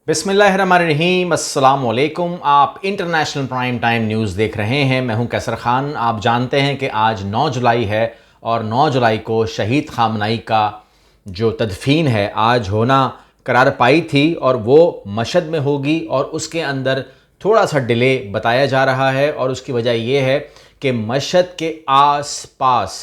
बिस्मिल्लाहिर्रहमानिर्रहीम, अस्सलाम वालेकुम। आप इंटरनेशनल प्राइम टाइम न्यूज़ देख रहे हैं। मैं हूं कैसर खान। आप जानते हैं कि आज 9 जुलाई है और 9 जुलाई को शहीद खामनाई का जो तदफीन है आज होना करार पाई थी और वो मशहद में होगी और उसके अंदर थोड़ा सा डिले बताया जा रहा है और उसकी वजह ये है कि मशहद के आस पास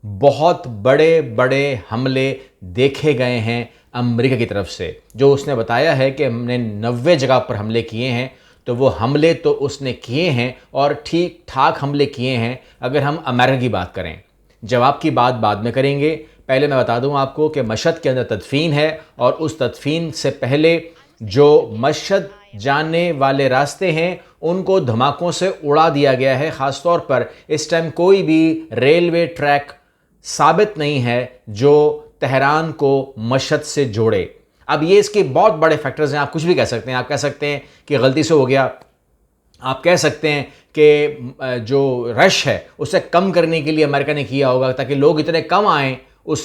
बहुत बड़े बड़े हमले देखे गए हैं अमेरिका की तरफ से। जो उसने बताया है कि हमने 90 जगह पर हमले किए हैं, तो वो हमले तो उसने किए हैं और ठीक ठाक हमले किए हैं। अगर हम अमेरिका की बात करें, जवाब की बात बाद में करेंगे। पहले मैं बता दूं आपको कि मशहद के अंदर तदफीन है और उस तदफीन से पहले जो मशहद जाने वाले रास्ते हैं उनको धमाकों से उड़ा दिया गया है। ख़ास तौर पर इस टाइम कोई भी रेलवे ट्रैक साबित नहीं है जो तेहरान को मशहद से जोड़े। अब ये इसके बहुत बड़े फैक्टर्स हैं। आप कुछ भी कह सकते हैं। आप कह सकते हैं कि गलती से हो गया, आप कह सकते हैं कि जो रश है उसे कम करने के लिए अमेरिका ने किया होगा ताकि लोग इतने कम आएँ उस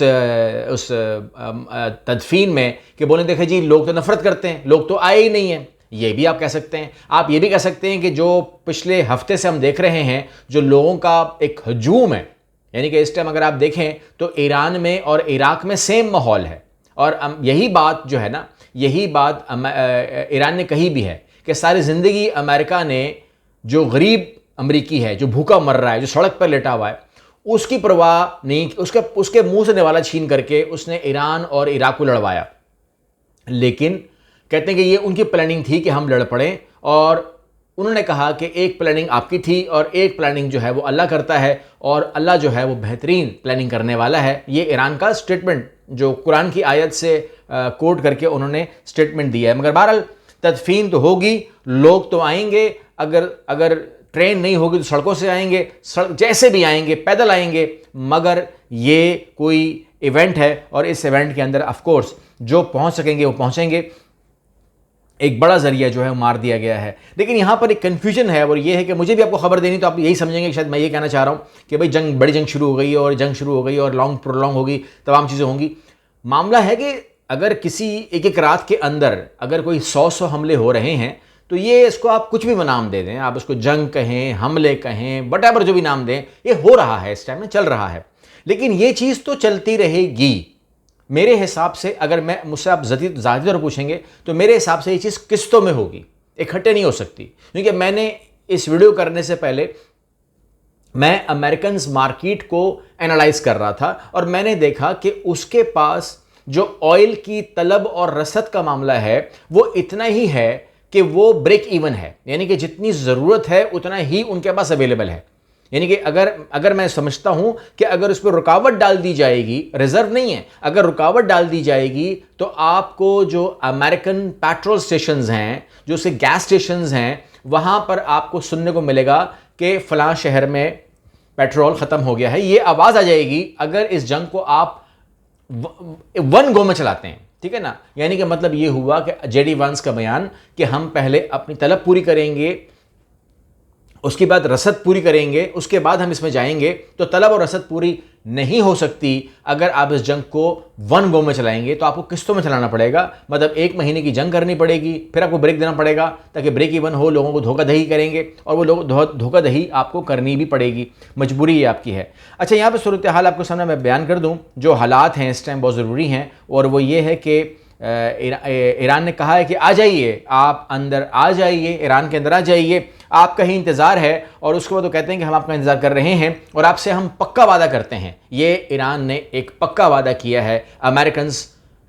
तदफीन में कि बोले देखे जी लोग तो नफरत करते हैं, लोग तो आए ही नहीं हैं। ये भी आप कह सकते हैं। आप ये भी कह सकते हैं कि जो पिछले हफ्ते से हम देख रहे हैं जो लोगों का एक हजूम है, यानी कि इस टाइम अगर आप देखें तो ईरान में और इराक में सेम माहौल है। और यही बात जो है ना, यही बात ईरान ने कही भी है कि सारी ज़िंदगी अमेरिका ने जो गरीब अमरीकी है, जो भूखा मर रहा है, जो सड़क पर लेटा हुआ है, उसकी परवाह नहीं, उसके मुंह से निवाला छीन करके उसने ईरान और इराक को लड़वाया। लेकिन कहते हैं कि ये उनकी प्लानिंग थी कि हम लड़ पड़ें, और उन्होंने कहा कि एक प्लानिंग आपकी थी और एक प्लानिंग जो है वो अल्लाह करता है और अल्लाह जो है वो बेहतरीन प्लानिंग करने वाला है। ये ईरान का स्टेटमेंट जो कुरान की आयत से कोट करके उन्होंने स्टेटमेंट दिया है। मगर बहरहाल तदफीन तो होगी, लोग तो आएंगे। अगर ट्रेन नहीं होगी तो सड़कों से आएंगे, जैसे भी आएंगे, पैदल आएंगे। मगर ये कोई इवेंट है और इस इवेंट के अंदर ऑफकोर्स जो पहुँच सकेंगे वो पहुँचेंगे। एक बड़ा जरिया जो है मार दिया गया है। लेकिन यहाँ पर एक कन्फ्यूजन है और ये है कि मुझे भी आपको खबर देनी, तो आप यही समझेंगे कि शायद मैं ये कहना चाह रहा हूँ कि भाई बड़ी जंग शुरू हो गई और जंग शुरू हो गई और लॉन्ग प्रोलॉन्ग होगी, तमाम चीज़ें होंगी। मामला है कि अगर किसी एक रात के अंदर अगर कोई 100 हमले हो रहे हैं तो ये इसको आप कुछ भी नाम दे दें, आप इसको जंग कहें, हमले कहें, वटेवर जो भी नाम दें, ये हो रहा है, इस टाइम में चल रहा है। लेकिन ये चीज़ तो चलती रहेगी मेरे हिसाब से। अगर मैं मुझसे आप ज़ाती तौर पूछेंगे तो मेरे हिसाब से ये चीज़ किस्तों में होगी, इकट्ठे नहीं हो सकती। क्योंकि मैंने इस वीडियो करने से पहले मैं अमेरिकन मार्केट को एनालाइज कर रहा था और मैंने देखा कि उसके पास जो ऑयल की तलब और रसद का मामला है वो इतना ही है कि वो ब्रेक इवन है, यानी कि जितनी ज़रूरत है उतना ही उनके पास अवेलेबल है। यानी कि अगर मैं समझता हूं कि अगर उस पर रुकावट डाल दी जाएगी, रिजर्व नहीं है, अगर रुकावट डाल दी जाएगी तो आपको जो अमेरिकन पेट्रोल स्टेशंस हैं, जो से गैस स्टेशंस हैं, वहां पर आपको सुनने को मिलेगा कि फलां शहर में पेट्रोल ख़त्म हो गया है। ये आवाज़ आ जाएगी अगर इस जंग को आप वन गो में चलाते हैं, ठीक है ना। यानी कि मतलब ये हुआ कि जेडी वांस का बयान कि हम पहले अपनी तलब पूरी करेंगे, उसके बाद रसद पूरी करेंगे, उसके बाद हम इसमें जाएंगे। तो तलब और रसद पूरी नहीं हो सकती अगर आप इस जंग को वन गो में चलाएंगे, तो आपको किस्तों में चलाना पड़ेगा। मतलब 1 महीने की जंग करनी पड़ेगी, फिर आपको ब्रेक देना पड़ेगा ताकि ब्रेक इवन हो, लोगों को धोखाधड़ी करेंगे और वो लोग धोखाधड़ी आपको करनी भी पड़ेगी, मजबूरी ये आपकी है। अच्छा, यहाँ पर सूरत हाल आपको सामने मैं बयान कर दूँ। जो हालात हैं इस टाइम बहुत ज़रूरी हैं और वो ये है कि ईरान ने कहा है कि आ जाइए, आप अंदर आ जाइए, ईरान के अंदर आ जाइए, आपका ही इंतज़ार है। और उसके बाद वो कहते हैं कि हम आपका इंतज़ार कर रहे हैं और आपसे हम पक्का वादा करते हैं। ये ईरान ने एक पक्का वादा किया है अमेरिकन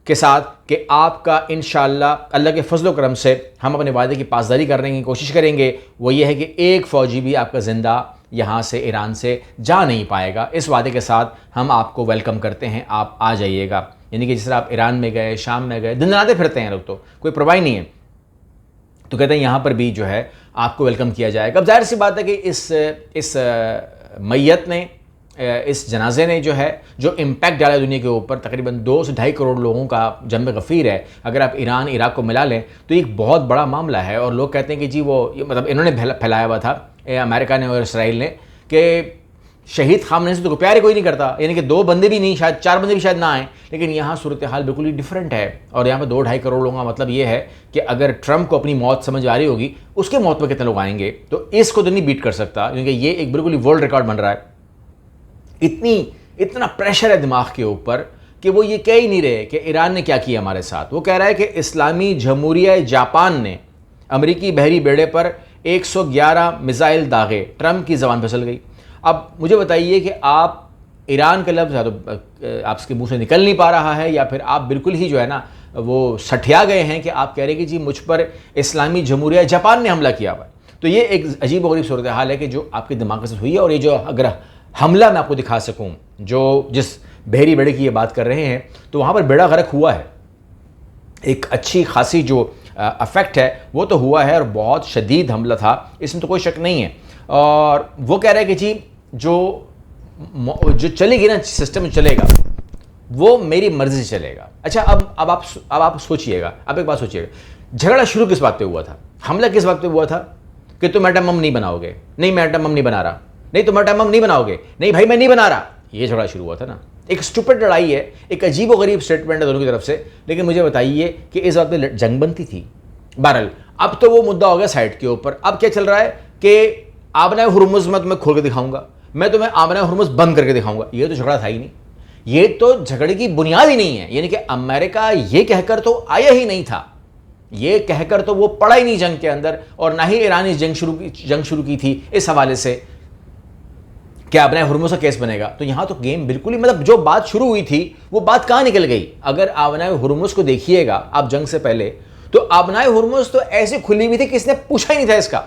के साथ कि आपका इंशाअल्लाह अल्लाह के फजल करम से हम अपने वादे की पासदारी करने की कोशिश करेंगे। वो ये है कि एक फ़ौजी भी आपका ज़िंदा यहाँ से ईरान से जा नहीं पाएगा। इस वादे के साथ हम आपको वेलकम करते हैं, आप आ जाइएगा। यानी कि जिस तरह आप ईरान में गए, शाम में गए, दिन रात फिरते हैं लोग, तो कोई परवाह नहीं है। तो कहते हैं यहाँ पर भी जो है आपको वेलकम किया जाएगा। अब जाहिर सी बात है कि इस मैयत ने, इस जनाजे ने जो है जो इम्पैक्ट डाला दुनिया के ऊपर, तकरीबन 2 से 2.5 करोड़ लोगों का जंब गफ़ीर है। अगर आप ईरान इराक को मिला लें तो एक बहुत बड़ा मामला है। और लोग कहते हैं कि जी वो मतलब इन्होंने फैलाया हुआ था अमेरिका ने और इसराइल ने कि शहीद खामने से तो प्यार कोई नहीं करता, यानी कि 2 बंदे भी नहीं, शायद 4 बंदे भी शायद ना आए, लेकिन यहाँ सूरत हाल बिल्कुल ही डिफरेंट है। और यहाँ पे 2-2.5 करोड़ लोगों का मतलब ये है कि अगर ट्रंप को अपनी मौत समझ आ रही होगी, उसके मौत पर कितने लोग आएंगे, तो इसको तो नहीं बीट कर सकता, क्योंकि ये एक बिल्कुल ही वर्ल्ड रिकॉर्ड बन रहा है। इतना प्रेशर है दिमाग के ऊपर कि वो ये कह ही नहीं रहे कि ईरान ने क्या किया हमारे साथ। वो कह रहा है कि इस्लामी जमहूरिया जापान ने अमेरिकी बहरी बेड़े पर 111 मिसाइल दागे। ट्रंप की ज़बान फिसल गई। अब मुझे बताइए कि आप ईरान का लफ्ज़ तो आपके मुंह से निकल नहीं पा रहा है, या फिर आप बिल्कुल ही जो है ना वो सठिया गए हैं कि आप कह रहे हैं कि जी मुझ पर इस्लामी जमहूरिया जापान ने हमला किया हुआ। तो ये एक अजीब गरीब सूरत हाल है कि जो आपके दिमाग से हुई है। और ये जो अगर हमला मैं आपको दिखा सकूं, जो जिस बहरी बेड़े की ये बात कर रहे हैं, तो वहाँ पर बेड़ा गर्क हुआ है। एक अच्छी खासी जो अफेक्ट है वो तो हुआ है, और बहुत शदीद हमला था, इसमें तो कोई शक नहीं है। और वो कह रहे हैं कि जी जो चलेगी ना सिस्टम चलेगा, वो मेरी मर्जी से चलेगा। अच्छा, अब आप सोचिएगा, आप एक बात सोचिएगा, झगड़ा शुरू किस बात पे हुआ था, हमला किस बात पे हुआ था? कि तुम एटम बम नहीं बनाओगे, नहीं मैं एटम बम नहीं बना रहा, नहीं तुम एटम बम नहीं बनाओगे, नहीं भाई मैं नहीं बना रहा, ये झगड़ा शुरू हुआ था ना। एक स्टूपिड लड़ाई है, एक अजीब व गरीब स्टेटमेंट है दोनों की तरफ से, लेकिन मुझे बताइए कि इस बात पे जंग बनती थी। बहरहाल अब तो वो मुद्दा हो गया साइड के ऊपर। अब क्या चल रहा है कि आबना हुर्मुज़ मैं तुम्हें खोल के दिखाऊंगा, मैं तुम्हें आबना हुर्मुज़ बंद करके दिखाऊंगा। ये तो झगड़ा था ही नहीं, ये तो झगड़े की बुनियाद ही नहीं है। यानी कि अमेरिका ये कहकर तो आया ही नहीं था, ये कहकर तो वो पड़ा ही नहीं जंग के अंदर, और ना ही ईरान इस जंग शुरू की थी इस हवाले से क्या आबना हुर्मुज़ का केस बनेगा। तो यहां तो गेम बिल्कुल ही, मतलब जो बात शुरू हुई थी वो बात कहां निकल गई। अगर आबना हुर्मुज़ को देखिएगा आप जंग से पहले, तो आबना हुर्मुज़ तो ऐसी खुली हुई थी किसने पूछा ही नहीं था इसका।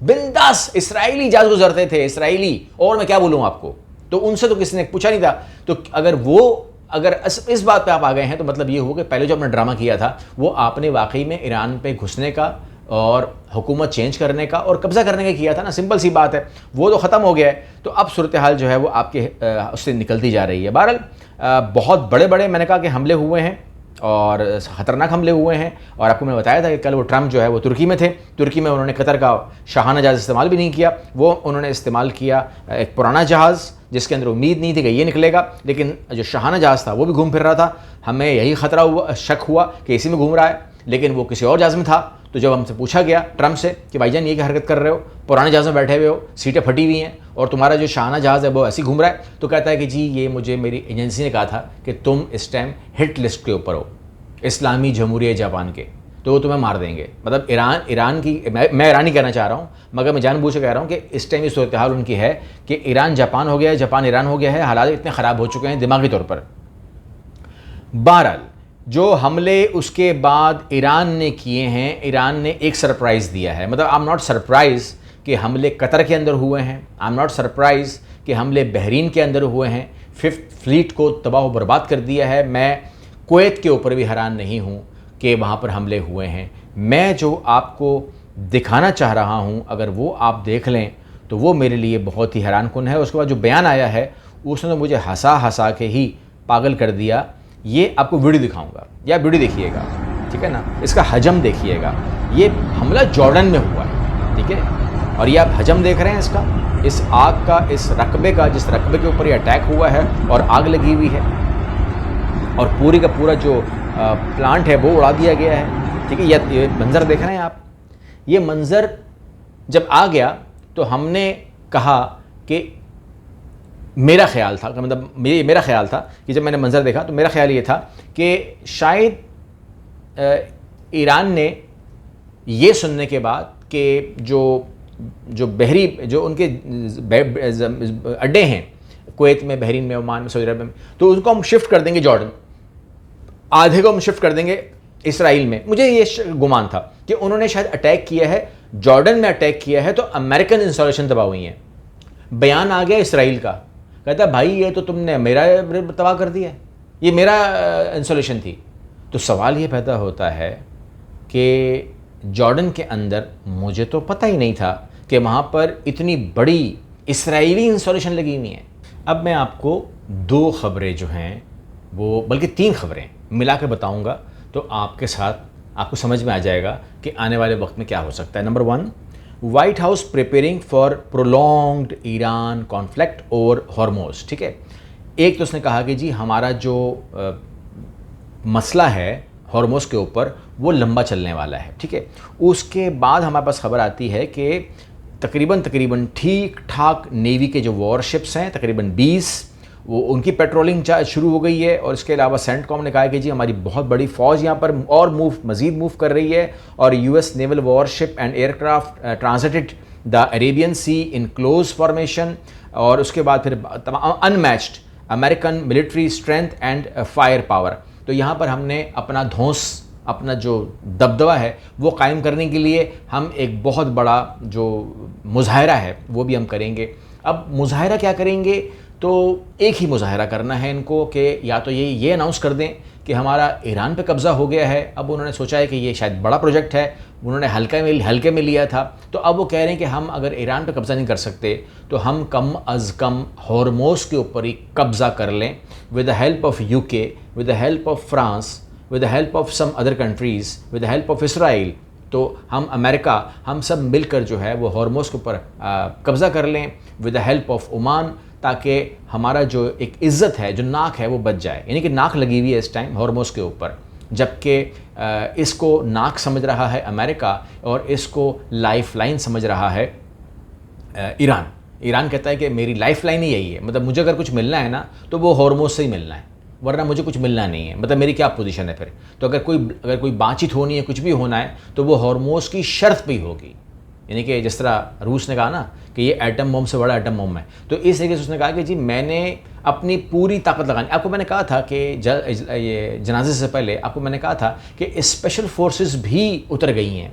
बिंदास इसराइली जहाज गुजरते थे, इसराइली, और मैं क्या बोलूं आपको, तो उनसे तो किसी ने पूछा नहीं था। तो अगर इस बात पे आप आ गए हैं, तो मतलब ये हुआ कि पहले जो आपने ड्रामा किया था वो आपने वाकई में ईरान पे घुसने का और हुकूमत चेंज करने का और कब्जा करने का किया था ना। सिंपल सी बात है, वो तो ख़त्म हो गया है। तो अब सूरत हाल जो है वो आपके उससे निकलती जा रही है। बहरहाल बहुत बड़े बड़े मैंने कहा कि हमले हुए हैं और ख़तरनाक हमले हुए हैं। और आपको मैंने बताया था कि कल वो ट्रंप जो है वो तुर्की में थे। तुर्की में उन्होंने कतर का शाहाना जहाज़ इस्तेमाल भी नहीं किया, वो उन्होंने इस्तेमाल किया एक पुराना जहाज़ जिसके अंदर उम्मीद नहीं थी कि ये निकलेगा, लेकिन जो शाहाना जहाज़ था वो भी घूम फिर रहा था। हमें यही ख़तरा हुआ, शक हुआ कि इसी में घूम रहा है, लेकिन वो किसी और जहाज़ में था। तो जब हमसे पूछा गया ट्रंप से कि भाईजान ये क्या हरकत कर रहे हो, पुराने जहाज़ में बैठे हुए हो, सीटें फटी हुई हैं और तुम्हारा जो शाहाना जहाज़ है वो ऐसे ही घूम रहा है, तो कहता है कि जी ये मुझे मेरी एजेंसी ने कहा था कि तुम इस टाइम हिट लिस्ट के ऊपर हो इस्लामी जमहूरिया जापान के, तो वो तुम्हें मार देंगे। मतलब ईरान की, मैं ईरान ही कहना चाह रहा हूँ, मगर मैं जानबूझ के कह रहा हूँ कि इस टाइम ये सूरत हाल उनकी है कि ईरान जापान हो गया है, जापान ईरान हो गया है। हालात इतने ख़राब हो चुके हैं दिमागी तौर पर। बहरहाल जो हमले उसके बाद ईरान ने किए हैं, ईरान ने एक सरप्राइज़ दिया है। मतलब आई एम नॉट सरप्राइज कि हमले कतर के अंदर हुए हैं, आई एम नॉट सरप्राइज कि हमले बहरीन के अंदर हुए हैं, 5th फ्लीट को तबाह बर्बाद कर दिया है। मैं कुवैत के ऊपर भी हैरान नहीं हूँ कि वहाँ पर हमले हुए हैं। मैं जो आपको दिखाना चाह रहा हूँ, अगर वो आप देख लें तो वो मेरे लिए बहुत ही हैरानकुन है। उसके बाद जो बयान आया है उसने तो मुझे हंसा के ही पागल कर दिया। ये आपको वीडियो दिखाऊंगा, या वीडियो देखिएगा, ठीक है ना, इसका हजम देखिएगा। ये हमला जॉर्डन में हुआ है, ठीक है, और ये आप हजम देख रहे हैं इसका, इस आग का, इस रकबे का, जिस रकबे के ऊपर ये अटैक हुआ है और आग लगी हुई है, और पूरी का पूरा जो प्लांट है वो उड़ा दिया गया है, ठीक है। ये मंज़र देख रहे हैं आप। ये मंज़र जब आ गया तो हमने कहा कि मेरा ख्याल था, मतलब मेरा ख्याल था कि जब मैंने मंज़र देखा तो मेरा ख्याल ये था कि शायद ईरान ने ये सुनने के बाद कि जो बहरी, जो उनके अड्डे हैं कुवैत में, बहरीन में, ओमान में, सऊदी अरब में, तो उनको हम शिफ्ट कर देंगे जॉर्डन, आधे को हम शिफ्ट कर देंगे इसराइल में। मुझे ये गुमान था कि उन्होंने शायद अटैक किया है, जॉर्डन में अटैक किया है, तो अमेरिकन इंस्टॉलेशन तबाह हुई हैं। बयान आ गया इसराइल का, कहता भाई ये तो तुमने मेरा तबाह कर दिया है, ये मेरा इंस्टॉलेशन थी। तो सवाल ये पैदा होता है कि जॉर्डन के अंदर मुझे तो पता ही नहीं था कि वहाँ पर इतनी बड़ी इसराइली इंस्टॉलेशन लगी हुई है। अब मैं आपको 2 खबरें जो हैं वो, बल्कि 3 खबरें मिला के बताऊँगा, तो आपके साथ आपको समझ में आ जाएगा कि आने वाले वक्त में क्या हो सकता है। Number 1, white house preparing for prolonged Iran conflict over Hormoz. ठीक है, एक तो उसने कहा कि जी हमारा जो मसला है हॉर्मोज के ऊपर वो लंबा चलने वाला है। ठीक है, उसके बाद हमारे पास खबर आती है कि तकरीबन ठीक ठाक नेवी के जो वॉरशिप्स हैं तकरीबन 20 वो उनकी पेट्रोलिंग शुरू हो गई है। और इसके अलावा सेंटकॉम ने कहा कि जी हमारी बहुत बड़ी फ़ौज यहाँ पर और मज़ीद मूव कर रही है और US naval warship and aircraft transited the Arabian sea in close formation. और उसके बाद फिर unmatched American military strength and firepower. तो यहाँ पर हमने अपना धौंस अपना जो दबदबा है वो कायम करने के लिए हम एक बहुत बड़ा जो मुजाहरा है वो भी हम करेंगे। अब मुजाहरा क्या करेंगे, तो एक ही मुजाहरा करना है इनको कि या तो ये अनाउंस कर दें कि हमारा ईरान पे कब्ज़ा हो गया है। अब उन्होंने सोचा है कि ये शायद बड़ा प्रोजेक्ट है, उन्होंने हल्के में लिया था, तो अब वो कह रहे हैं कि हम अगर ईरान पे कब्ज़ा नहीं कर सकते तो हम कम अज़ कम हॉर्मोज़ के ऊपर ही कब्ज़ा कर लें with the help of UK, with the help of France, with the help of some other countries, with the help of Israel. तो हम अमेरिका हम सब मिलकर जो है वो हॉर्मोज़ के ऊपर कब्ज़ा कर लें with the help of Oman, ताकि हमारा जो एक इज़्ज़त है जो नाक है वो बच जाए। यानी कि नाक लगी हुई है इस टाइम हॉर्मोज़ के ऊपर, जबकि इसको नाक समझ रहा है अमेरिका और इसको लाइफ लाइन समझ रहा है ईरान। ईरान कहता है कि मेरी लाइफ लाइन ही यही है, मतलब मुझे अगर कुछ मिलना है ना तो वो हॉर्मोज़ से ही मिलना है, वरना मुझे कुछ मिलना नहीं है। मतलब मेरी क्या पोजीशन है फिर, तो अगर कोई बातचीत होनी है, कुछ भी होना है, तो वो हॉर्मोज़ की शर्त पे ही होगी। यानी कि जिस तरह रूस ने कहा ना कि ये एटम बम से बड़ा एटम बम है, तो इस तरीके से उसने कहा कि जी मैंने अपनी पूरी ताकत लगानी। आपको मैंने कहा था कि ये जनाजे से पहले आपको मैंने कहा था कि स्पेशल फोर्सेस भी उतर गई हैं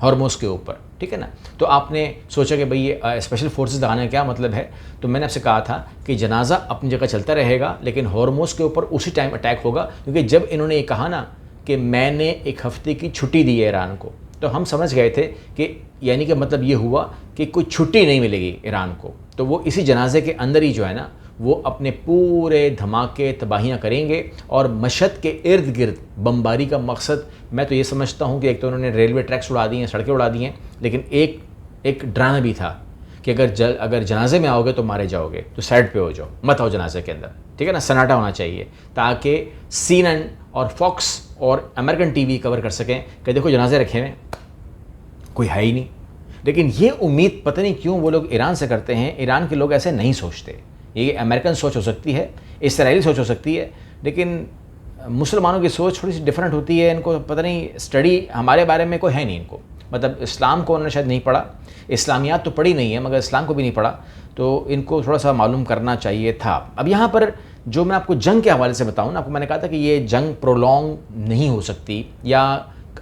हॉर्मोज़ के ऊपर। ठीक है ना, तो आपने सोचा कि भाई ये स्पेशल फोर्सेस लगाने का क्या मतलब है, तो मैंने आपसे कहा था कि जनाजा अपनी जगह चलता रहेगा लेकिन हॉर्मोज़ के ऊपर उसी टाइम अटैक होगा। क्योंकि जब इन्होंने ये कहा ना कि मैंने एक हफ्ते की छुट्टी दी है ईरान को, तो हम समझ गए थे कि यानी कि मतलब ये हुआ कि कोई छुट्टी नहीं मिलेगी ईरान को। तो वो इसी जनाजे के अंदर ही जो है ना वो अपने पूरे धमाके तबाहियाँ करेंगे। और मशहद के इर्द गिर्द बमबारी का मकसद मैं तो ये समझता हूँ कि एक तो उन्होंने रेलवे ट्रैक्स उड़ा दिए हैं, सड़कें उड़ा दी हैं, लेकिन एक ड्रामा भी था कि अगर जनाजे में आओगे तो मारे जाओगे, तो साइड पे हो जाओ, मत आओ जनाजे के अंदर। ठीक है ना, सन्नाटा होना चाहिए ताकि CNN और फॉक्स और अमेरिकन TV कवर कर सकें कि देखो जनाजे रखे हुए कोई है ही नहीं। लेकिन ये उम्मीद पता नहीं क्यों वो लोग ईरान से करते हैं। ईरान के लोग ऐसे नहीं सोचते। ये अमेरिकन सोच हो सकती है, इसराइली सोच हो सकती है, लेकिन मुसलमानों की सोच थोड़ी सी डिफरेंट होती है। इनको पता नहीं, स्टडी हमारे बारे में कोई है नहीं इनको, मतलब इस्लाम को उन्होंने शायद नहीं पढ़ा, इस्लामियात तो पढ़ी नहीं है मगर इस्लाम को भी नहीं पढ़ा, तो इनको थोड़ा सा मालूम करना चाहिए था। अब यहाँ पर जो मैं आपको जंग के हवाले से बताऊँ ना, आपको मैंने कहा था कि ये जंग प्रोलॉन्ग नहीं हो सकती, या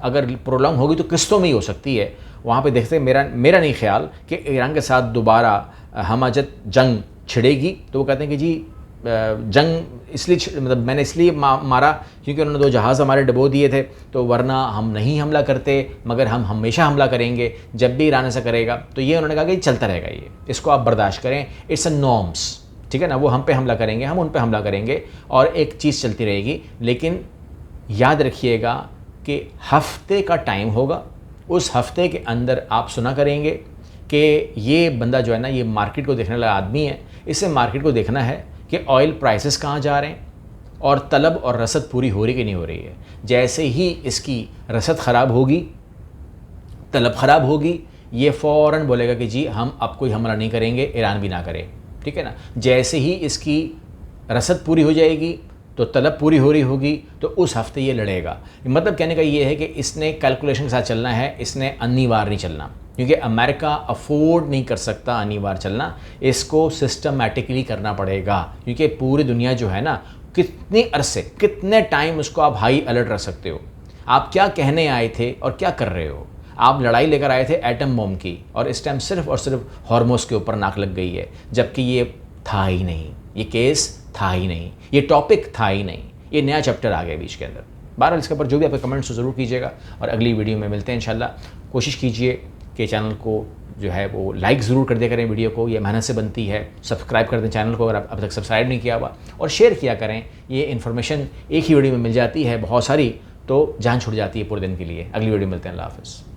अगर प्रोलॉन्ग होगी तो किस्तों में ही हो सकती है। वहाँ पे देखते हैं, मेरा नहीं ख्याल कि ईरान के साथ दोबारा हमाजत जंग छिड़ेगी। तो वो कहते हैं कि जी जंग इसलिए मतलब मैंने इसलिए मारा क्योंकि उन्होंने 2 जहाज़ हमारे डबो दिए थे, तो वरना हम नहीं हमला करते, मगर हम हमेशा हमला करेंगे जब भी ईरान ऐसा करेगा। तो ये उन्होंने कहा कि चलता रहेगा, ये इसको आप बर्दाश्त करें, इट्स अ नॉर्म्स। ठीक है ना, वो हम पे हमला करेंगे, हम उन पे हमला करेंगे और एक चीज़ चलती रहेगी। लेकिन याद रखिएगा कि हफ्ते का टाइम होगा, उस हफ्ते के अंदर आप सुना करेंगे कि ये बंदा जो है ना, ये मार्केट को देखने वाला आदमी है, इससे मार्केट को देखना है कि ऑयल प्राइसेस कहाँ जा रहे हैं और तलब और रसद पूरी हो रही कि नहीं हो रही है। जैसे ही इसकी रसद ख़राब होगी, तलब ख़राब होगी, ये फ़ौरन बोलेगा कि जी हम अब कोई हमला नहीं करेंगे, ईरान भी ना करे। ठीक है ना, जैसे ही इसकी रसद पूरी हो जाएगी तो तलब पूरी हो रही होगी, तो उस हफ्ते ये लड़ेगा। मतलब कहने का ये है कि इसने कैलकुलेशन के साथ चलना है, इसने अनिवार्य नहीं चलना, क्योंकि अमेरिका अफोर्ड नहीं कर सकता अनिवार्य चलना, इसको सिस्टमेटिकली करना पड़ेगा। क्योंकि पूरी दुनिया जो है ना, कितने अरसे कितने टाइम उसको आप हाई अलर्ट रख सकते हो। आप क्या कहने आए थे और क्या कर रहे हो। आप लड़ाई लेकर आए थे एटम बम की, और इस टाइम सिर्फ और सिर्फ हॉर्मोज़ के ऊपर नाक लग गई है, जबकि ये था ही नहीं, ये केस था ही नहीं, ये टॉपिक था ही नहीं, ये नया चैप्टर आ गया बीच के अंदर। बहरहाल इसके ऊपर जो भी आपके कमेंट्स ज़रूर कीजिएगा, और अगली वीडियो में मिलते हैं इंशाल्लाह। कोशिश कीजिए कि चैनल को जो है वो लाइक ज़रूर कर दिया करें, वीडियो को, ये मेहनत से बनती है। सब्सक्राइब कर दें चैनल को अगर आप अब तक सब्सक्राइब नहीं किया हुआ, और शेयर किया करें। ये इन्फॉर्मेशन एक ही वीडियो में मिल जाती है बहुत सारी, तो जान छुट जाती है पूरे दिन के लिए। अगली वीडियो में मिलते हैं, अल्लाह हाफ़िज़।